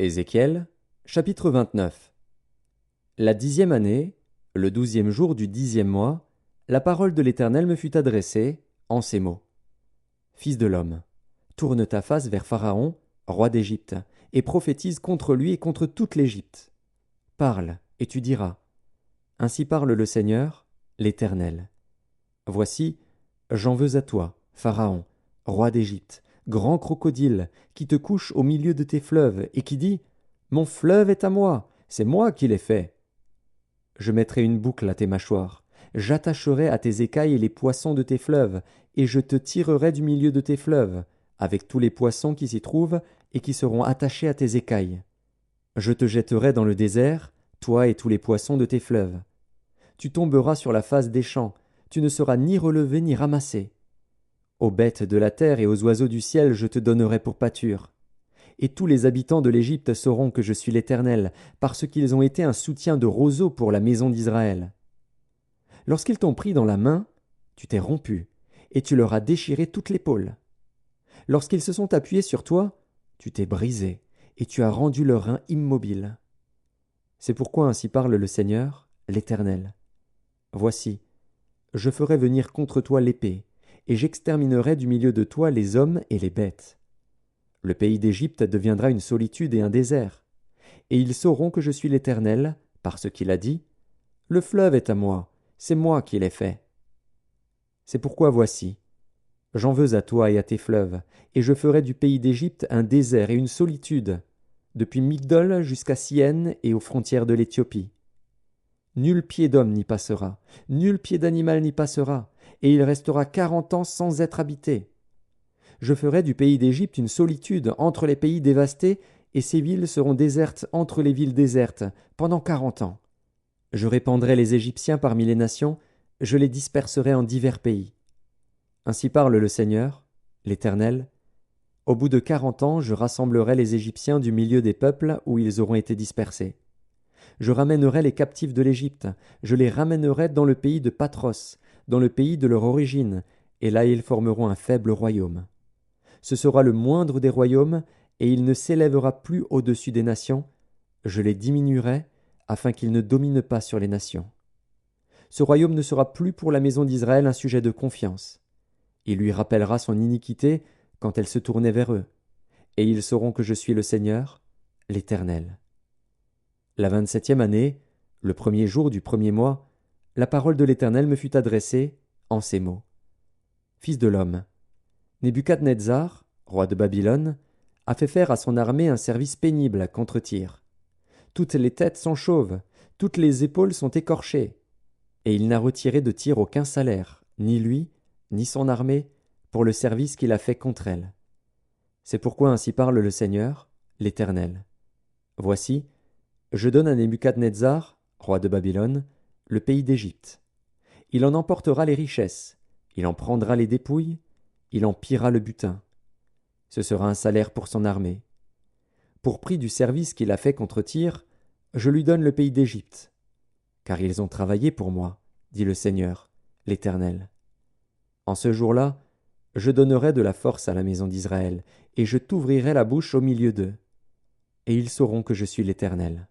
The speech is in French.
Ézéchiel, chapitre 29. La 10e année, le 12e jour du 10e mois, la parole de l'Éternel me fut adressée, en ces mots. Fils de l'homme, tourne ta face vers Pharaon, roi d'Égypte, et prophétise contre lui et contre toute l'Égypte. Parle, et tu diras. Ainsi parle le Seigneur, l'Éternel. Voici, j'en veux à toi, Pharaon, roi d'Égypte, grand crocodile, qui te couche au milieu de tes fleuves, et qui dit, mon fleuve est à moi, c'est moi qui l'ai fait. Je mettrai une boucle à tes mâchoires, j'attacherai à tes écailles les poissons de tes fleuves, et je te tirerai du milieu de tes fleuves, avec tous les poissons qui s'y trouvent et qui seront attachés à tes écailles. Je te jetterai dans le désert, toi et tous les poissons de tes fleuves. Tu tomberas sur la face des champs, tu ne seras ni relevé ni ramassé. Aux bêtes de la terre et aux oiseaux du ciel je te donnerai pour pâture. Et tous les habitants de l'Égypte sauront que je suis l'Éternel, parce qu'ils ont été un soutien de roseau pour la maison d'Israël. Lorsqu'ils t'ont pris dans la main, tu t'es rompu, et tu leur as déchiré toute l'épaule. Lorsqu'ils se sont appuyés sur toi, tu t'es brisé, et tu as rendu leurs reins immobiles. C'est pourquoi ainsi parle le Seigneur, l'Éternel. Voici, je ferai venir contre toi l'épée, et j'exterminerai du milieu de toi les hommes et les bêtes. Le pays d'Égypte deviendra une solitude et un désert. Et ils sauront que je suis l'Éternel, parce qu'il a dit, le fleuve est à moi, c'est moi qui l'ai fait. C'est pourquoi voici, j'en veux à toi et à tes fleuves, et je ferai du pays d'Égypte un désert et une solitude, depuis Migdol jusqu'à Syène et aux frontières de l'Éthiopie. Nul pied d'homme n'y passera, nul pied d'animal n'y passera, et il restera 40 ans sans être habité. Je ferai du pays d'Égypte une solitude entre les pays dévastés, et ces villes seront désertes entre les villes désertes, pendant 40 ans. Je répandrai les Égyptiens parmi les nations, je les disperserai en divers pays. Ainsi parle le Seigneur, l'Éternel. Au bout de 40 ans, je rassemblerai les Égyptiens du milieu des peuples où ils auront été dispersés. Je ramènerai les captifs de l'Égypte, je les ramènerai dans le pays de Patros, dans le pays de leur origine, et là ils formeront un faible royaume. Ce sera le moindre des royaumes, et il ne s'élèvera plus au-dessus des nations. Je les diminuerai, afin qu'ils ne dominent pas sur les nations. Ce royaume ne sera plus pour la maison d'Israël un sujet de confiance. Il lui rappellera son iniquité quand elle se tournait vers eux, et ils sauront que je suis le Seigneur, l'Éternel. La 27e année, le 1er jour du 1er mois, la parole de l'Éternel me fut adressée en ces mots. Fils de l'homme, Nebuchadnezzar, roi de Babylone, a fait faire à son armée un service pénible contre Tyr. Toutes les têtes sont chauves, toutes les épaules sont écorchées, et il n'a retiré de Tyr aucun salaire, ni lui, ni son armée, pour le service qu'il a fait contre elle. C'est pourquoi ainsi parle le Seigneur, l'Éternel. Voici, je donne à Nebuchadnezzar, roi de Babylone, le pays d'Égypte. Il en emportera les richesses, il en prendra les dépouilles, il en pillera le butin. Ce sera un salaire pour son armée. Pour prix du service qu'il a fait contre Tyr, je lui donne le pays d'Égypte. Car ils ont travaillé pour moi, dit le Seigneur, l'Éternel. En ce jour-là, je donnerai de la force à la maison d'Israël, et je t'ouvrirai la bouche au milieu d'eux. Et ils sauront que je suis l'Éternel.